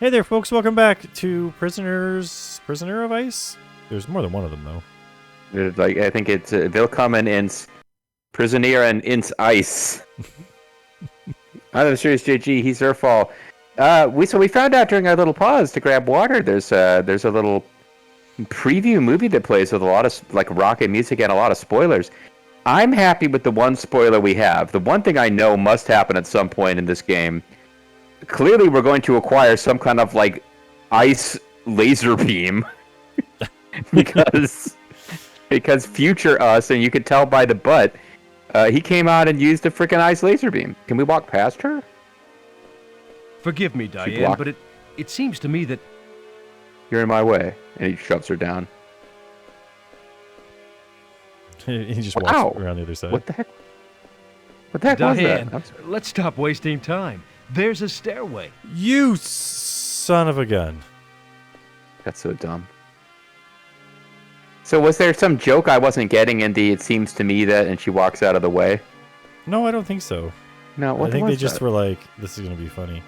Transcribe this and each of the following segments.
Hey there, folks. Welcome back to Prisoner of Ice. There's more than one of them, though. I think it's Willkommen ins Prisoner and ins Ice. I'm the serious JG. He's Zerfall. We found out during our little pause to grab water. There's a little preview movie that plays with a lot of like rocket music and a lot of spoilers. I'm happy with the one spoiler we have. The one thing I know must happen at some point in this game. Clearly, we're going to acquire some kind of like ice laser beam because future us, and you could tell by the butt, he came out and used a freaking ice laser beam. Can we walk past her? Forgive me, Diane, but it seems to me that you're in my way, and he shoves her down. He just walks around the other side. What the heck? What the heck Diane, was that? let's stop wasting time. There's a stairway. You son of a gun. That's so dumb. So was there some joke I wasn't getting in the it seems to me that and she walks out of the way? No, I don't think so. No, I think they just were like, this is going to be funny.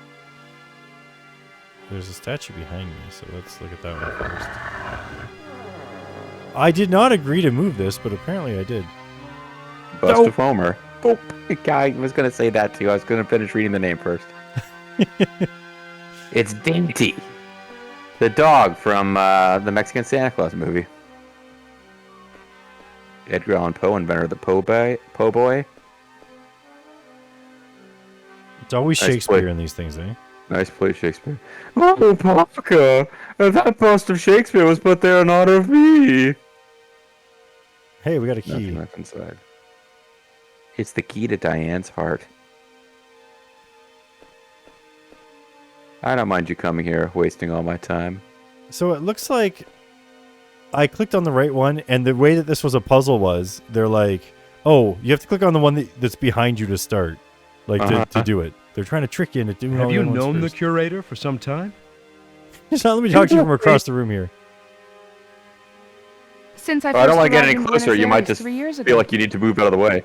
There's a statue behind me, so let's look at that one first. I did not agree to move this, but apparently I did. Bust of Homer. Oh, I was going to say that too. I was going to finish reading the name first. It's Dainty, the dog from the Mexican Santa Claus movie. Edgar Allan Poe, inventor of the Po Boy. It's always Shakespeare in these things, eh? Nice play, Shakespeare. Oh, Papa! That bust of Shakespeare was put there in honor of me. Hey, we got a key. Nothing inside. It's the key to Diane's heart. I don't mind you coming here, wasting all my time. So it looks like I clicked on the right one, and the way that this was a puzzle was, they're like, oh, you have to click on the one that's behind you to start, like to do it. They're trying to trick you into doing all the other ones first. Have you known the curator for some time? Just let me talk to you from across the room here. Since I don't want to get any closer. You might just feel like you need to move out of the way.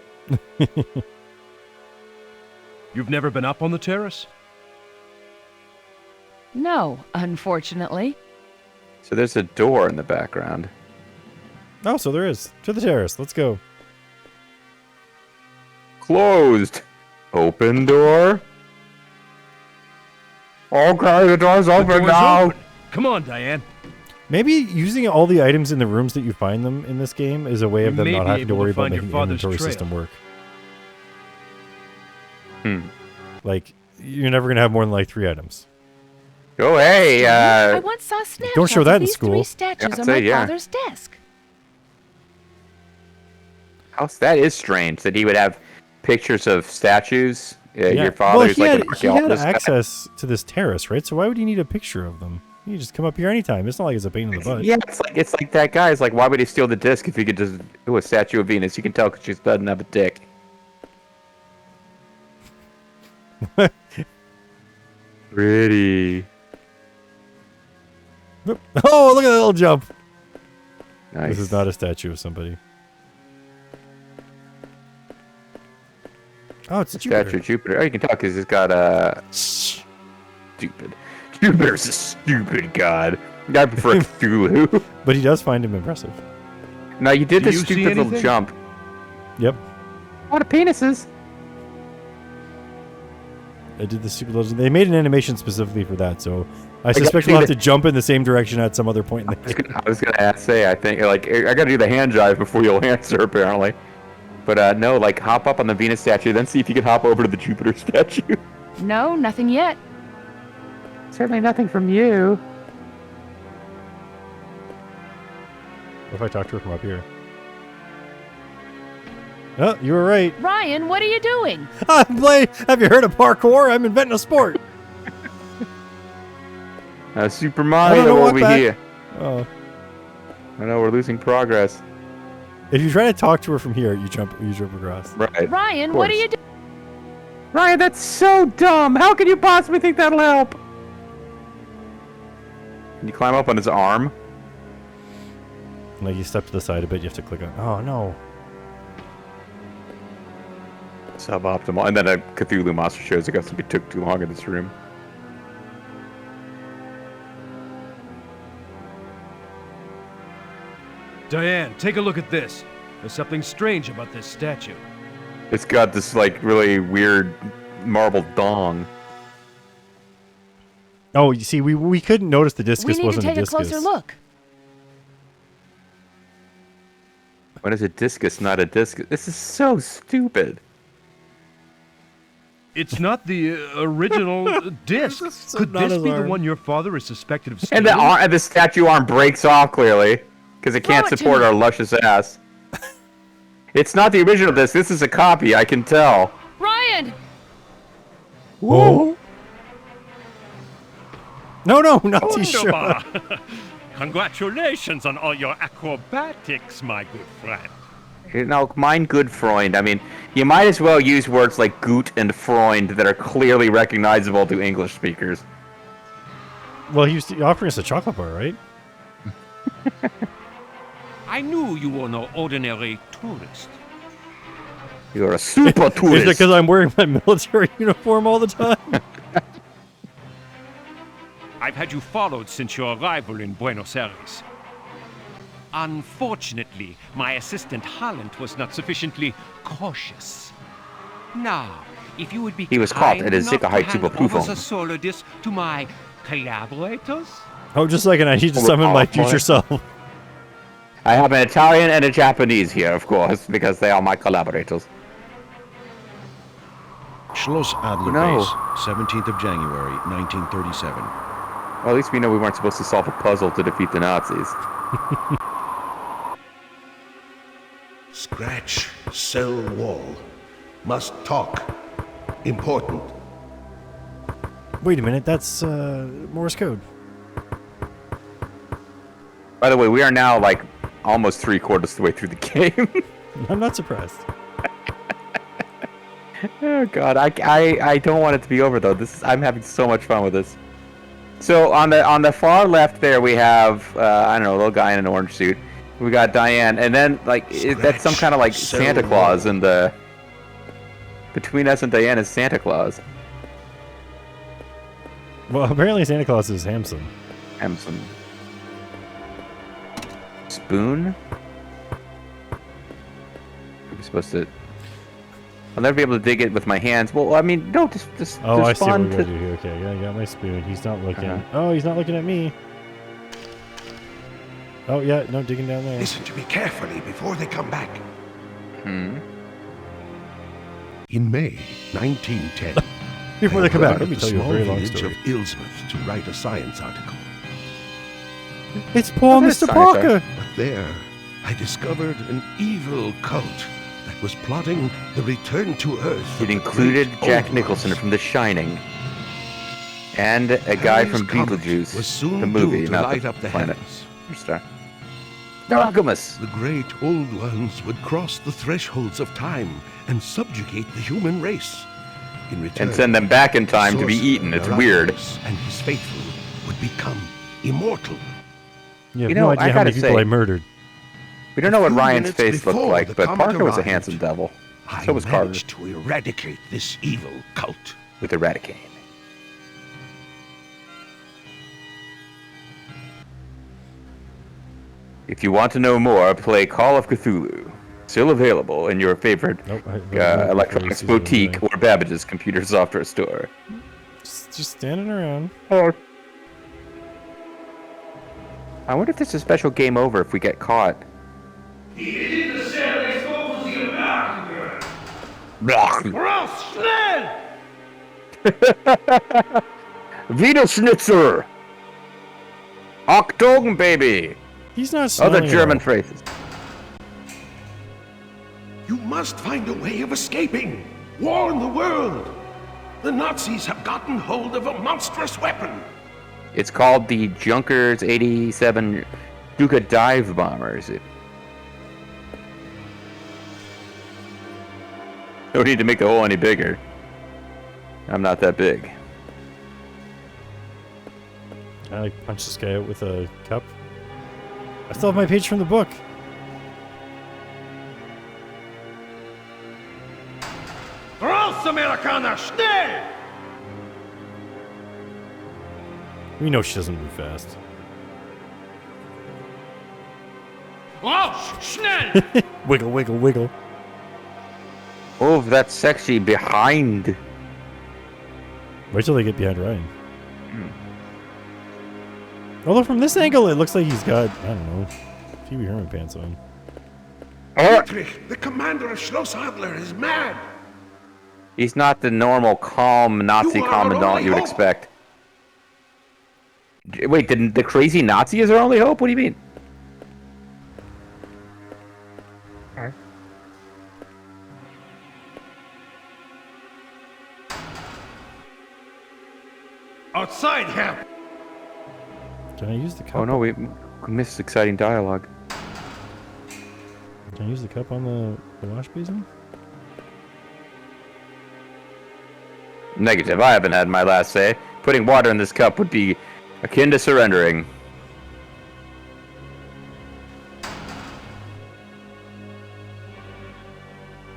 You've never been up on the terrace? No, unfortunately. So there's a door in the background. Oh, so there is. To the terrace. Let's go. Closed. Open door. Okay, the door's open now. Open. Come on, Diane. Maybe using all the items in the rooms that you find them in this game is a way of them not having to worry about making the inventory system work. Like, you're never going to have more than like 3 items. Oh, hey, I once saw snapshots don't show that of in these school. 3 statues on my father's desk. That is strange that he would have pictures of statues. Your he father's like an archaeologist. had access to this terrace, right? So why would he need a picture of them? You just come up here anytime. It's not like it's a pain in the butt. Yeah, it's like that guy. It's like, why would he steal the disc if he could just do a statue of Venus? You can tell because she doesn't have a dick. Pretty. Oh, look at that little jump. Nice. This is not a statue of somebody. Oh, it's Jupiter. Statue of Jupiter. Oh, you can tell because it's got a... Stupid. Jupiter's a stupid god. I prefer Cthulhu. But he does find him impressive. Now, you did this stupid little jump. Yep. A lot of penises. I did the stupid little... They made an animation specifically for that, so I suspect we'll have to jump in the same direction at some other point in the game. I was going to say, I think, like, I got to do the hand jive before you'll answer, apparently. But, no, like, hop up on the Venus statue, then see if you can hop over to the Jupiter statue. No, nothing yet. Certainly nothing from you. What if I talk to her from up here? Oh, you were right. Ryan, what are you doing? I'm playing. Have you heard of parkour? I'm inventing a sport. Super Mario over here. Oh. I know, we're losing progress. If you try to talk to her from here, you jump across. Right. Ryan, what are you doing? Ryan, that's so dumb. How can you possibly think that'll help? Can you climb up on his arm? Like you step to the side a bit, you have to click on. Oh no. Suboptimal. And then a Cthulhu monster shows up because we took too long in this room. Diane, take a look at this. There's something strange about this statue. It's got this, like, really weird marble dong. Oh, you see, we couldn't notice the discus We need to wasn't take a a discus. closer look. What is a discus, not a discus? This is so stupid. It's not the original disc. So Could not this his be the arm. one your father is suspected of And stealing? the statue arm breaks off, clearly. Because it can't Throw it to support me. our luscious ass. It's not the original disc. This is a copy, I can tell. Ryan! Whoa! No, not t-shirt. Wunderbar. Congratulations on all your acrobatics, my good friend. You know, mein good Freund. I mean, you might as well use words like gut and Freund that are clearly recognizable to English speakers. Well, he was offering us a chocolate bar, right? I knew you were no ordinary tourist. You're a super Is it tourist. because I'm wearing my military uniform all the time? I've had you followed since your arrival in Buenos Aires. Unfortunately, my assistant Holland was not sufficiently cautious. Now, if you would be He was caught kind at his enough to hand Sicherheitsüberprüfung. over the solar disc to my collaborators? Oh, just like I need to summon my future self. I have an Italian and a Japanese here, of course, because they are my collaborators. Schloss Adler No. Base, 17th of January, 1937. Well, at least we know we weren't supposed to solve a puzzle to defeat the Nazis. Scratch cell wall. Must talk. Important. Wait a minute, that's Morse code. By the way, we are now, like, almost 3/4 of the way through the game. I'm not surprised. Oh god, I don't want it to be over though. I'm having so much fun with this. So on the far left there we have I don't know, a little guy in an orange suit. We got Diane, and then like that's some kind of like Santa Claus in the between us and Diane is Santa Claus. Well, apparently Santa Claus is Hamson. Hamson. Spoon? I'm supposed to. I'll never be able to dig it with my hands. Well, I mean, no, just Oh, I see what respond we're to. gonna do here. Okay, I got my spoon. He's not looking. Uh-huh. Oh, he's not looking at me. Oh yeah, no digging down there. Listen to me carefully before they come back. Hmm. In May 1910, Before they come back, let me tell you a small very long village story. of Ilsmouth to write a science article. It's poor that's Mr. science, Parker. But there, I discovered an evil cult that was plotting the return to Earth. It of the included great Jack Old Nicholson Ones. from The Shining, and a guy Halley's from Comet Beetlejuice, was soon the movie, due to not light the up the planet. heavens. Star. Naragamus. The great Old Ones would cross the thresholds of time and subjugate the human race. In return, And send them back in time to be Sorcerer eaten. It's weird. Naragamus and his faithful would become immortal. You have You no know, idea I how many gotta people say- I murdered. We don't know what few Ryan's minutes face looked before like, the but comet Parker was a arrived, handsome devil. I So was Carter managed to eradicate this evil cult. with Eradicate. If you want to know more, play Call of Cthulhu. Still available in your favorite Nope. electronics boutique or Babbage's computer software store. Just standing around. Or I wonder if there's a special game over if we get caught. Wiener Schnitzer! Achtung, baby! He's not Other smelling German it all. phrases. You must find a way of escaping. Warn the world. The Nazis have gotten hold of a monstrous weapon. It's called the Junkers 87 Stuka dive bombers. No need to make the hole any bigger. I'm not that big. I like punch this guy out with a cup. I still have my page from the book. Raus, Amerikaner, schnell! We know she doesn't move fast. Raus! Schnell! Wiggle, wiggle, wiggle. Oh, that's sexy behind. Wait till they get behind Ryan. Although from this angle, it looks like he's got, I don't know, Pee Wee Herman pants on. Dietrich, the commander of Schloss Adler, is mad. He's not the normal, calm Nazi You are commandant our you would only expect. Wait, the crazy Nazi is our only hope? What do you mean? Outside, Herr. Can I use the cup? Oh no, we missed exciting dialogue. Can I use the cup on the wash basin? Negative. I haven't had my last say. Putting water in this cup would be akin to surrendering.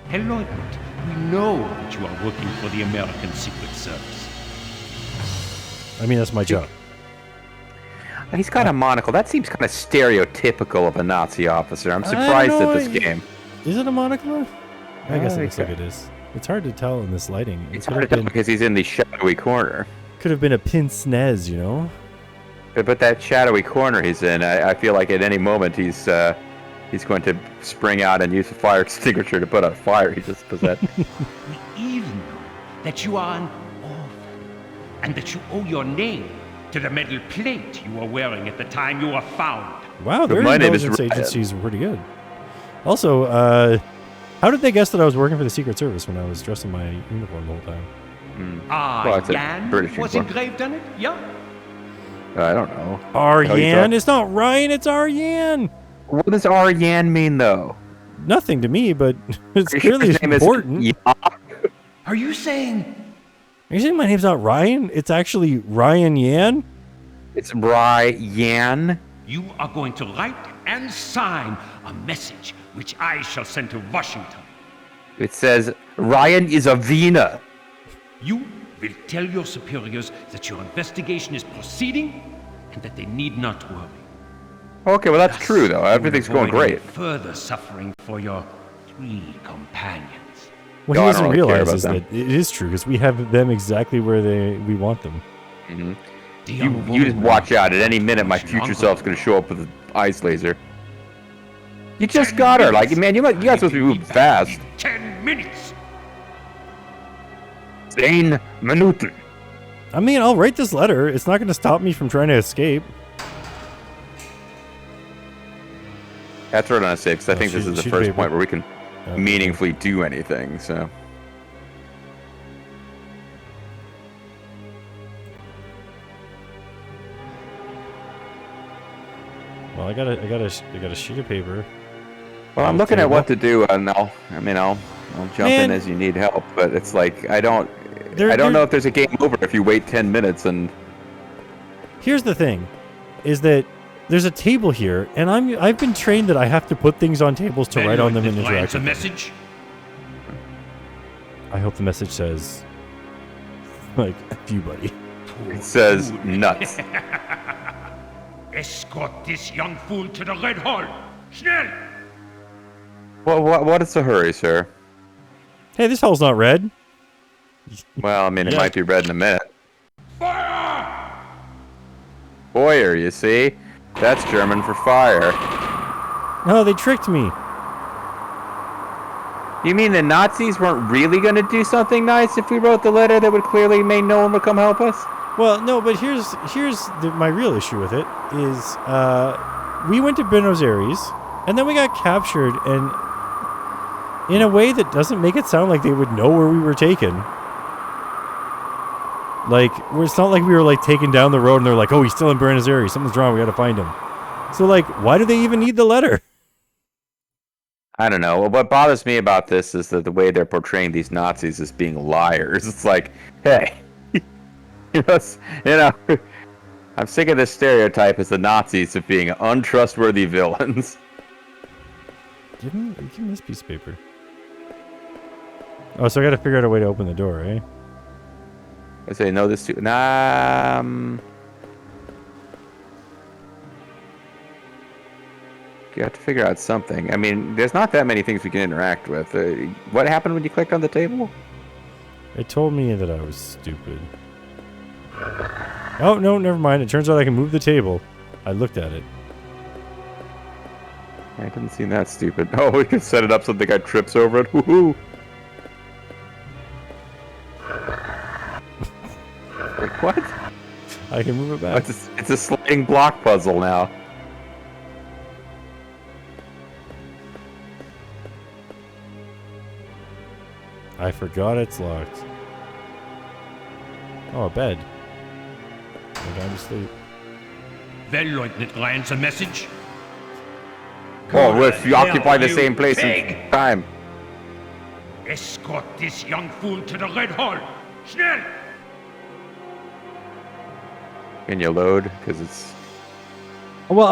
Herr Leutnant, we know that you are working for the American Secret Service. I mean, that's my job. He's got a monocle. That seems kind of stereotypical of a Nazi officer. I'm surprised at this game. Is it a monocle? I guess it looks so. like it is. It's hard to tell in this lighting. It's hard to tell because he's in the shadowy corner. Could have been a pince nez, you know? But that shadowy corner he's in, I feel like at any moment he's going to spring out and use a fire extinguisher to put out a fire. He just does that. We even know that you are an orphan, and that you owe your name to the metal plate you were wearing at the time you were found. Wow, their my name is intelligence Ryan. agencies were pretty good. Also, how did they guess that I was working for the Secret Service when I was dressed in my uniform the whole time? Well, it's a Jan British was uniform. engraved on it? Yeah. I don't know. Aryan? It's not Ryan, it's Aryan! What does Aryan mean, though? Nothing to me, but it's Are you sure clearly his name is- important. Yeah. Are you saying... Are you saying my name's not Ryan? It's actually Ryan Yan? It's Ryan. You are going to write and sign a message which I shall send to Washington. It says, Ryan is a Wiener. You will tell your superiors that your investigation is proceeding and that they need not worry. Okay, well, that's Thus, true, though. you Everything's will going avoid any great. Further suffering for your 3 companions. What No, he I doesn't don't really care realize about is them. that it is true, because we have them exactly where we want them. The You young just woman watch out. At any minute, my was future younger. self's going to show up with an ice laser. You just got her. Like, man, you guys supposed to be moving fast. 10 minutes! 10 Minuten. I mean, I'll write this letter. It's not going to stop me from trying to escape. That's right on a 6. I Oh, think this shoot- is the shoot first paper. point where we can Okay. meaningfully do anything, so... Well, I got a sheet of paper. Well, I'm On the looking at table. what to do, and I'll jump Man. in as you need help, but it's like, I don't They're- know if there's a game over if you wait 10 minutes and... Here's the thing, is that there's a table here, and I've been trained that I have to put things on tables to write on them and Did interact a with them. message? I hope the message says, like, F you, buddy. It says nuts. Escort this young fool to the Red Hall! Schnell! Well, what is the hurry, sir? Hey, this hall's not red. Well, I mean, it Yeah. might be red in a minute. Fire! Feuer, you see? That's German for fire. No, they tricked me. You mean the Nazis weren't really going to do something nice if we wrote the letter that would clearly mean no one would come help us? Well, no, but here's my real issue with it is we went to Buenos Aires and then we got captured, and in a way that doesn't make it sound like they would know where we were taken. Like, it's not like we were like taken down the road and they're like, oh, he's still in Buenos Aires, something's wrong, we gotta find him. So like, why do they even need the letter? I don't know. What bothers me about this is that the way they're portraying these Nazis as being liars. It's like, hey, I'm sick of this stereotype as the Nazis of being untrustworthy villains. Give him this piece of paper. Oh, so I gotta figure out a way to open the door, eh? I say no. This too. Nah. You have to figure out something. I mean, there's not that many things we can interact with. What happened when you clicked on the table? It told me that I was stupid. Oh, no, never mind. It turns out I can move the table. I looked at it. I didn't seem that stupid. Oh, we can set it up so the guy trips over it. Woohoo! Wait, what? I can move it back. Oh, it's a sliding block puzzle now. I forgot it's locked. Oh, a bed. I'm going to sleep. Well, Lieutenant Ryan's a message. Oh, if you occupy the you same place pig! in time. Escort this young fool to the Red Hall. Schnell! Can you load? Because it's... Well,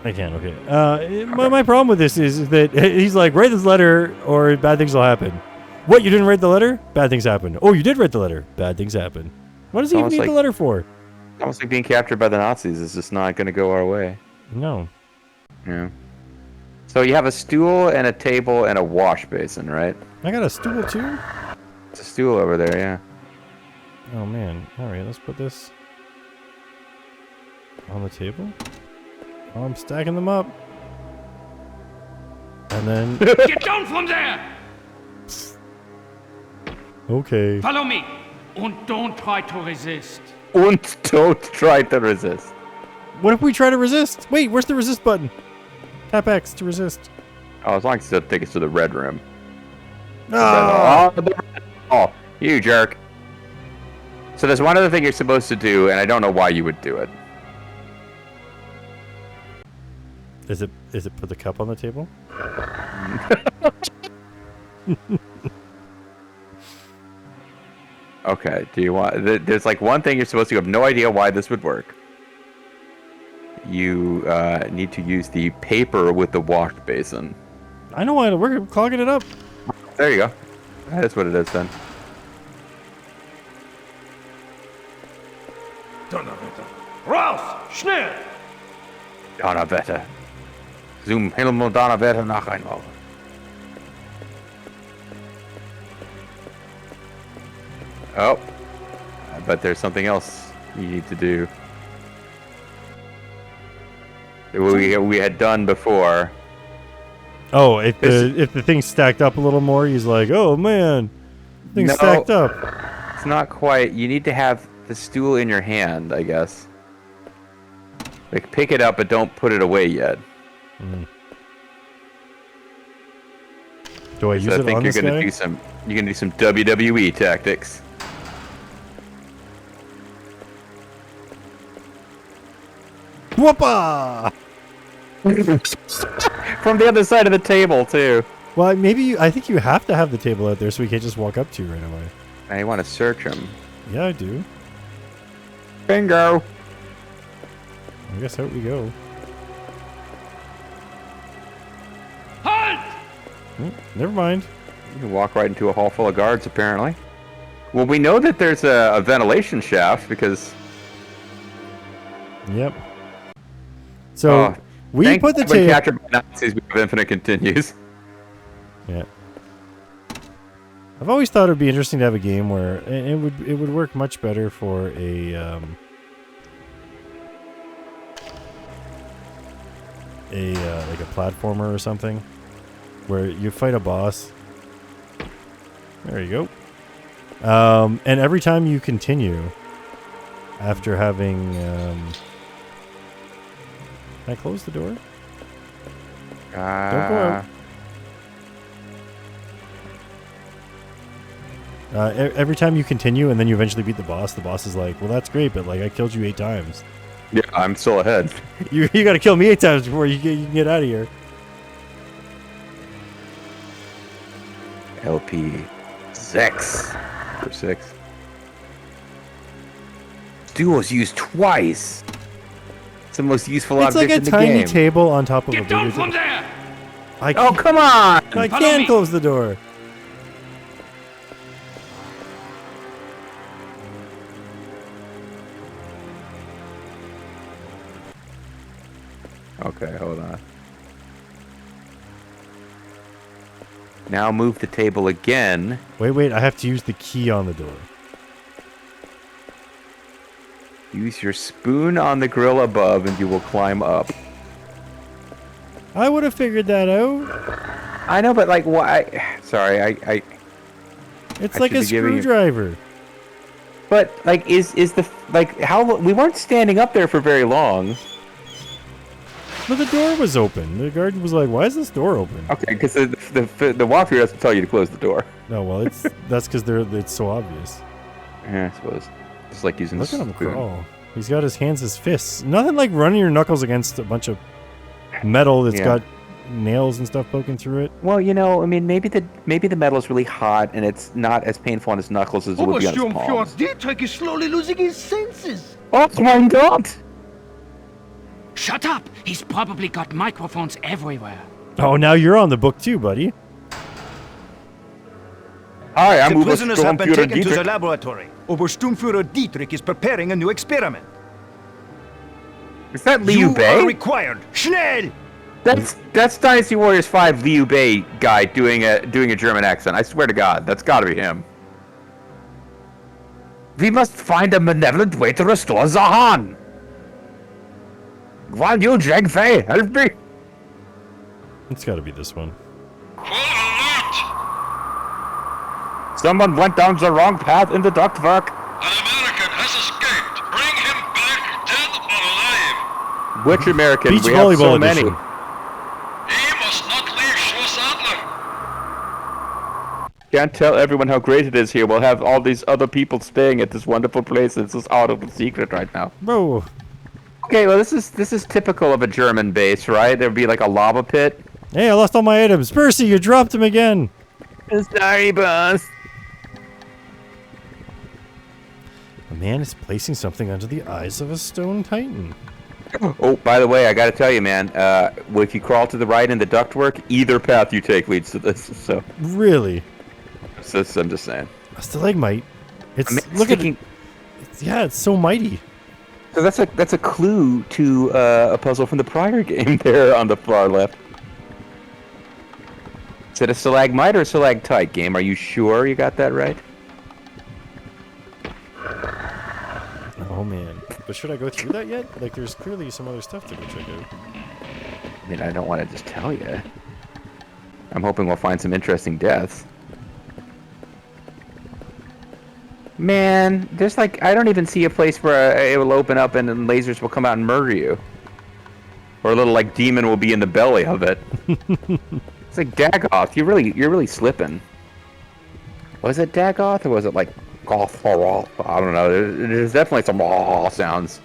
I can't, okay. My problem with this is that he's like, write this letter or bad things will happen. What, you didn't write the letter? Bad things happen. Oh, you did write the letter. Bad things happen. What does he even need the letter for? Almost like being captured by the Nazis is just not going to go our way. No. Yeah. So you have a stool and a table and a wash basin, right? I got a stool too? It's a stool over there, yeah. Oh man. Alright, let's put this on the table. Oh, I'm stacking them up. And then... Get down from there! Okay. Follow me! And don't try to resist. And don't try to resist. What if we try to resist? Wait, where's the resist button? Tap X to resist. Oh, as long as it take us to the red room. Oh. Oh, you jerk. So there's one other thing you're supposed to do, and I don't know why you would do it. Is it put the cup on the table? Okay, do you want... There's like one thing you're supposed to... You have no idea why this would work. You need to use the paper with the wash basin. I know why we're clogging it up. There you go. That's what it is then. Donnerwetter. Raus! Schnell! Donnerwetter. Zoom helemaal Donnerwetter nach einmal. Oh. I bet there's something else you need to do. We had done before. Oh, if the thing's stacked up a little more, he's like, oh man, thing's stacked up. It's not quite. You need to have the stool in your hand, I guess. Like, pick it up, but don't put it away yet. Mm. Do I use it I think on you're this gonna guy? do some. You're gonna do some WWII tactics. Whoopa! From the other side of the table too. Well, I think you have to have the table out there so we can't just walk up to you right away. I want to search them. Yeah, I do. Bingo. I guess out we go. Halt! Never mind. You can walk right into a hall full of guards, apparently. Well, we know that there's a ventilation shaft because... Yep. So, we put the table... captured by Nazis, we have infinite continues. Yeah. I've always thought it would be interesting to have a game where it would work much better for a like a platformer or something, where you fight a boss. There you go. And every time you continue, after having, can I close the door? Don't go out. Every time you continue and then you eventually beat the boss is like, well, that's great, but like I killed you 8 times. Yeah, I'm still ahead. You got to kill me 8 times before you can get out of here. LP 6 for 6. Duos used twice. It's the most useful It's object like a in the tiny game. table on top of a Get bigger down from table. there! Oh, come on! I Follow can me. close the door. Okay, hold on. Now move the table again. Wait, I have to use the key on the door. Use your spoon on the grill above and you will climb up. I would have figured that out. I know, but like, why? Sorry, I It's like a screwdriver. But like, is the like how we weren't standing up there for very long. But the door was open. The guard was like, "Why is this door open?" Okay, because the walkthrough doesn't tell you to close the door. No, well, that's because it's so obvious. Yeah, I suppose. It's like using. Look at him crawl. He's got his hands as fists. Nothing like running your knuckles against a bunch of metal that's got nails and stuff poking through it. Well, you know, I mean, maybe the metal is really hot and it's not as painful on his knuckles as it would be on his palms. Dietrich is slowly losing his senses. Oh my God! Shut up! He's probably got microphones everywhere. Oh, now you're on the book too, buddy. Hi, I'm the prisoners have been taken Dietrich. to the laboratory. Obersturmführer Dietrich is preparing a new experiment. Is that Liu You Bei? are required. Schnell! That's Dynasty Warriors 5 Liu Bei guy doing a German accent. I swear to God, that's got to be him. We must find a benevolent way to restore Zahan. While you, Jagfei, help me. It's got to be this one. Someone went down the wrong path in the ductwork. An American has escaped. Bring him back, dead or alive. Which American? Beach We have so volleyball many. edition. He must not leave Schloss Adler. Can't tell everyone how great it is here. We'll have all these other people staying at this wonderful place. This is out of the secret right now. Whoa. Okay, well this is typical of a German base, right? There'd be like a lava pit. Hey, I lost all my items. Percy, you dropped them again. Sorry, boss. A man is placing something under the eyes of a stone titan. Oh, by the way, I gotta tell you, man. If you crawl to the right in the ductwork, either path you take leads to this. So, Really? I'm just saying. A stalagmite. It's I mean, look at it. Yeah, it's so mighty. So that's a clue to a puzzle from the prior game there on the far left. Is it a stalagmite or a stalactite game? Are you sure you got that right? Oh man. But should I go through that yet? Like, there's clearly some other stuff to go check out. I mean, I don't want to just tell you. I'm hoping we'll find some interesting deaths. Man, there's like, I don't even see a place where it will open up and then lasers will come out and murder you. Or a little like demon will be in the belly of it. It's like Dagoth. You're really slipping. Was it Dagoth or was it like Goth or Roth? I don't know. There's definitely some raw sounds.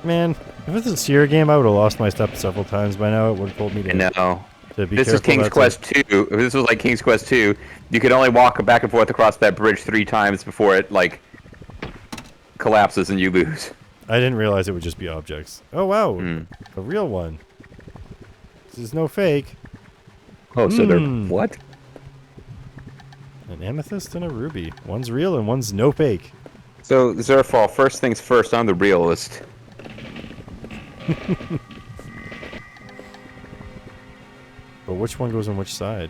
Man, if it's a Sierra game, I would have lost my step several times by now. It would have told me to. No. To be This is careful. King's Quest 2. If this was like King's Quest 2, you could only walk back and forth across that bridge 3 times before it like collapses and you lose. I didn't realize it would just be objects. Oh wow, Hmm. a real one. This is no fake. Oh, so they're what? An amethyst and a ruby. One's real and one's no fake. So Zerfall, first things first, I'm the realist. But which one goes on which side?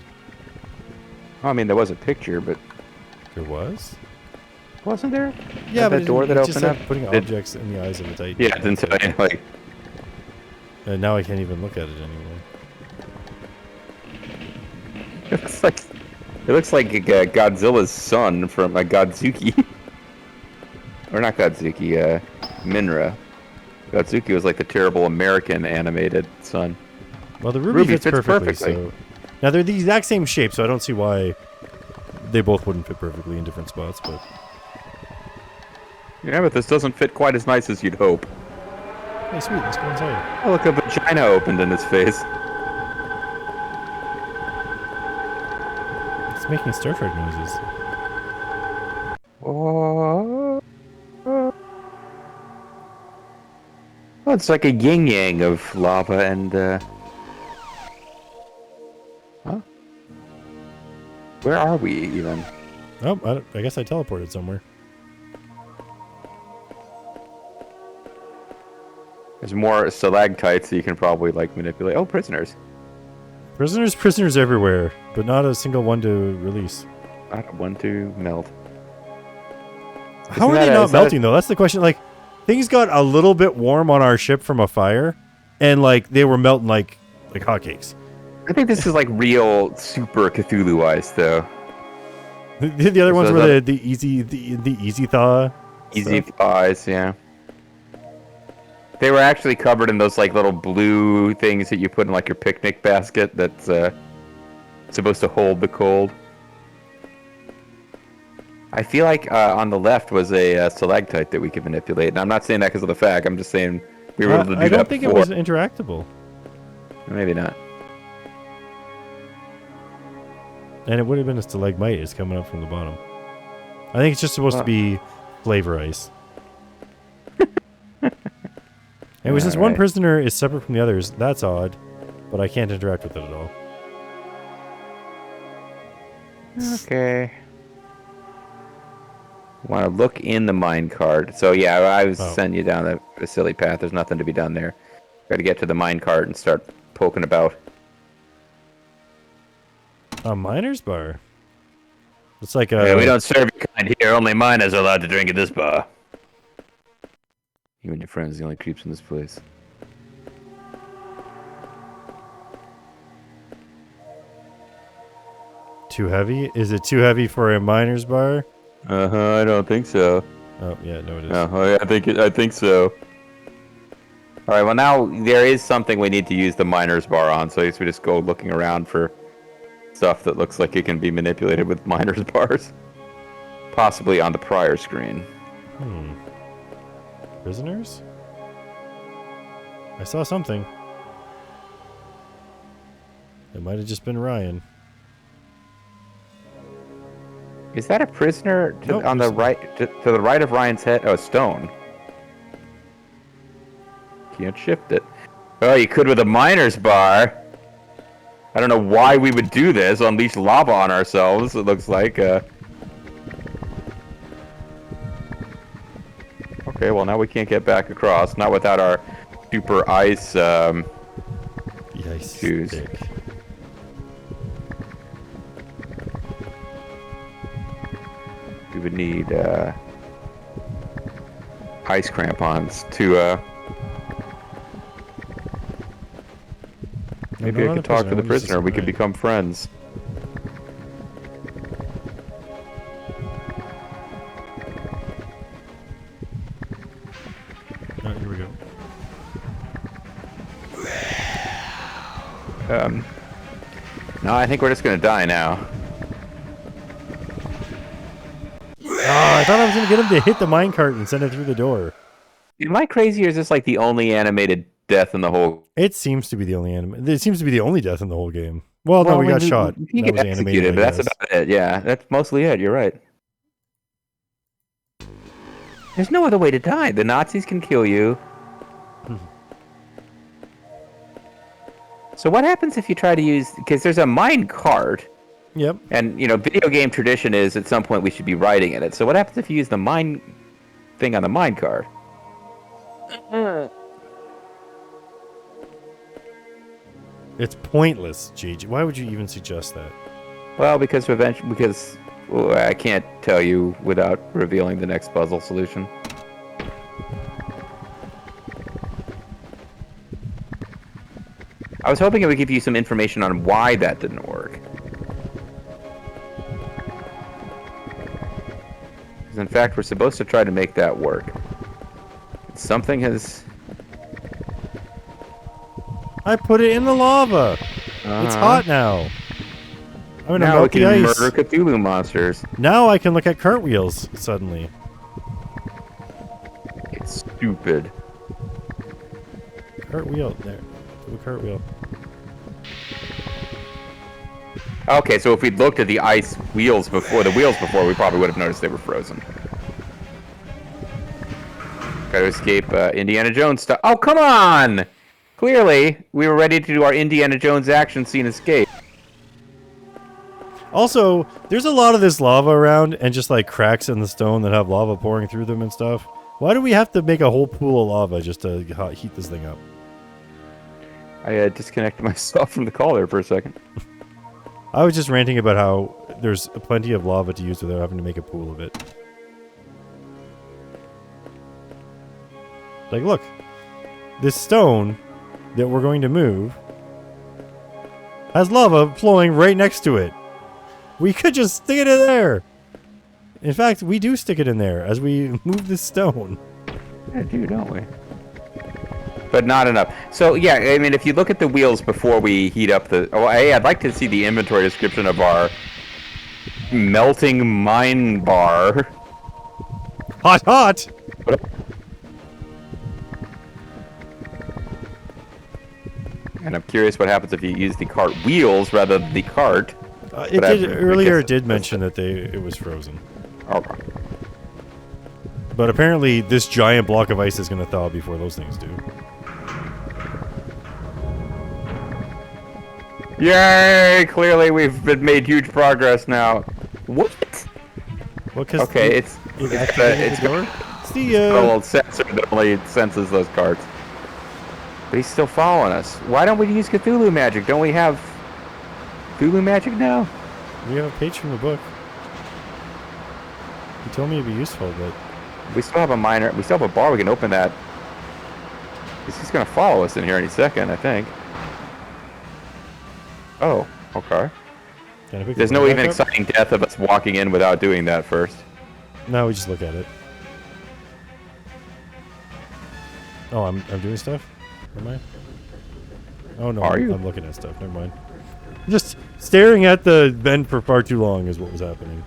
I mean, there was a picture, but There was? wasn't there? Yeah, but that door that it just opened said up. putting objects in the eyes of a titan. Yeah, it didn't tell you. Like, And now I can't even look at it anymore. it looks like Godzilla's son from Godzuki, or not Godzuki, Minra. Godzuki was like the terrible American animated son. Well, the ruby fits perfectly. So now they're the exact same shape, so I don't see why they both wouldn't fit perfectly in different spots. But Yeah, but this doesn't fit quite as nice as you'd hope. hey, sweet, let's go inside. Oh, look, a vagina opened in his face. It's making Star Trek noises. Oh, it's like a yin-yang of lava and, Huh? Where are we, even? Oh, I guess I teleported somewhere. There's more stalactites that you can probably like manipulate. Oh, prisoners. Prisoners everywhere, but not a single one to release. Not one to melt. How are they not melting though? That's the question. Like, things got a little bit warm on our ship from a fire, and like they were melting like hotcakes. I think this is like real super Cthulhu ice though. The other ones were the easy thaw. Easy thaws, yeah. They were actually covered in those like little blue things that you put in like your picnic basket that's supposed to hold the cold. I feel like on the left was a stalactite that we could manipulate, and I'm not saying that because of the fact. I'm just saying we were able to do that. I don't think it was interactable. Maybe not. And it would have been a stalagmite is coming up from the bottom. I think it's just supposed to be flavor ice. Anyway, since one prisoner is separate from the others, that's odd, but I can't interact with it at all. Okay. Want to look in the mine cart. So yeah, I was sending you down a silly path. There's nothing to be done there. Got to get to the mine cart and start poking about. A miner's bar. It's like a... Yeah, we don't serve your kind here. Only miners are allowed to drink at this bar. You and your friends are the only creeps in this place. Too heavy? Is it too heavy for a miner's bar? I don't think so. Oh yeah, no it is. Oh yeah, I think so. All right, well now there is something we need to use the miner's bar on, so I guess we just go looking around for stuff that looks like it can be manipulated with miner's bars. Possibly on the prior screen. Prisoners? I saw something. It might have just been Ryan. Is that a prisoner on the right, to the right of Ryan's head? Oh, a stone. Can't shift it. Oh, you could with a miner's bar. I don't know why we would do this. Unleash lava on ourselves, it looks like. Okay, well now we can't get back across. Not without our super ice shoes. Stick. We would need ice crampons to maybe I could talk to the prisoner. We could become friends. Oh, here we go. No, I think we're just gonna die now. Oh, I thought I was gonna get him to hit the minecart and send it through the door. Am I crazy, or is this like the only animated death in the whole? It seems to be the only It seems to be the only death in the whole game. Well, no, we got shot. He got executed, but that's about it. Yeah, that's mostly it. You're right. There's no other way to die. The Nazis can kill you. So what happens if you try to use... Because there's a mine cart. Yep. And, you know, video game tradition is at some point we should be riding in it. So what happens if you use the mine thing on the mine cart? It's pointless, JJ. Why would you even suggest that? Well, because I can't tell you without revealing the next puzzle solution. I was hoping it would give you some information on why that didn't work. Because in fact, we're supposed to try to make that work. Something has... I put it in the lava. It's hot now. I'm gonna now we melt can the ice. murder Cthulhu monsters. Now I can look at cartwheels suddenly. It's stupid. Cartwheel there. Do a cartwheel. Okay, so if we'd looked at the wheels before, we probably would have noticed they were frozen. Gotta escape Indiana Jones stuff. Oh, come on! Clearly, we were ready to do our Indiana Jones action scene escape. Also, there's a lot of this lava around and just like cracks in the stone that have lava pouring through them and stuff. Why do we have to make a whole pool of lava just to heat this thing up? I disconnected myself from the call there for a second. I was just ranting about how there's plenty of lava to use without having to make a pool of it. Like, look. This stone that we're going to move has lava flowing right next to it. We could just stick it in there. In fact, we do stick it in there as we move this stone. Yeah, do, don't we? But not enough. So, yeah, I mean, if you look at the wheels before we heat up the... Oh, hey, I'd like to see the inventory description of our melting mine bar. Hot, hot! And I'm curious what happens if you use the cart wheels rather than the cart. Earlier it did mention that it was frozen. Okay. But apparently this giant block of ice is going to thaw before those things do. Yay! Clearly we've made huge progress now. What? Well, okay, it's the little sensor that only senses those carts. But he's still following us. Why don't we use Cthulhu magic? Don't we have Cthulhu magic now? We have a page from the book. You told me it'd be useful, but we still have we still have a bar. We can open that. He's gonna follow us in here any second, I think. Oh, okay. There's no even exciting death of us walking in without doing that first. No, we just look at it. Oh, I'm doing stuff? Am I? Oh no, I'm looking at stuff. Never mind. Just staring at the vent for far too long is what was happening.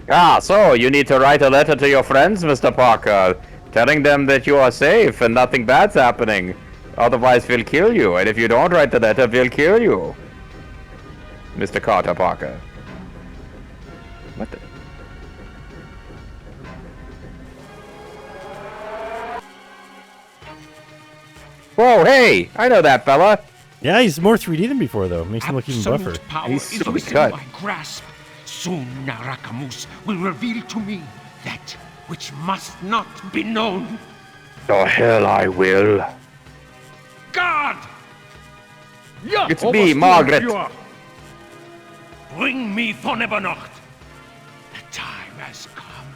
Ah, so you need to write a letter to your friends, Mr. Parker, telling them that you are safe and nothing bad's happening. Otherwise, we'll kill you, and if you don't write the letter, we'll kill you. Mr. Carter Parker. What the... Whoa, hey! I know that fella! Yeah, he's more 3D than before, though. Makes him look even buffer. He's so within my grasp. Soon Narakamus will reveal to me that which must not be known. The hell I will. God! It's me, Margaret. Bring me Fornebernacht. The time has come.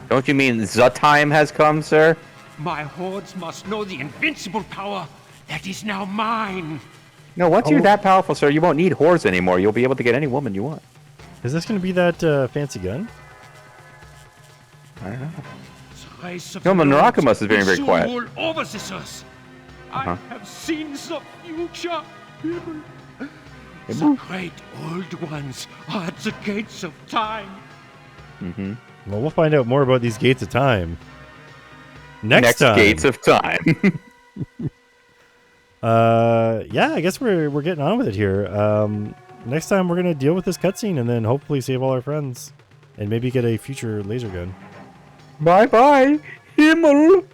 Don't you mean the time has come, sir? My hordes must know the invincible power that is now mine. No, once you're that powerful, sir, you won't need hordes anymore. You'll be able to get any woman you want. Is this going to be that fancy gun? I don't know. No, Narakamus is very, very quiet. I have seen the future. The great old ones are at the gates of time. Mm-hmm. Well, we'll find out more about these gates of time next time. Gates of time. Yeah, I guess we're getting on with it here. Next time we're gonna deal with this cutscene and then hopefully save all our friends and maybe get a future laser gun. Bye bye, Himmel.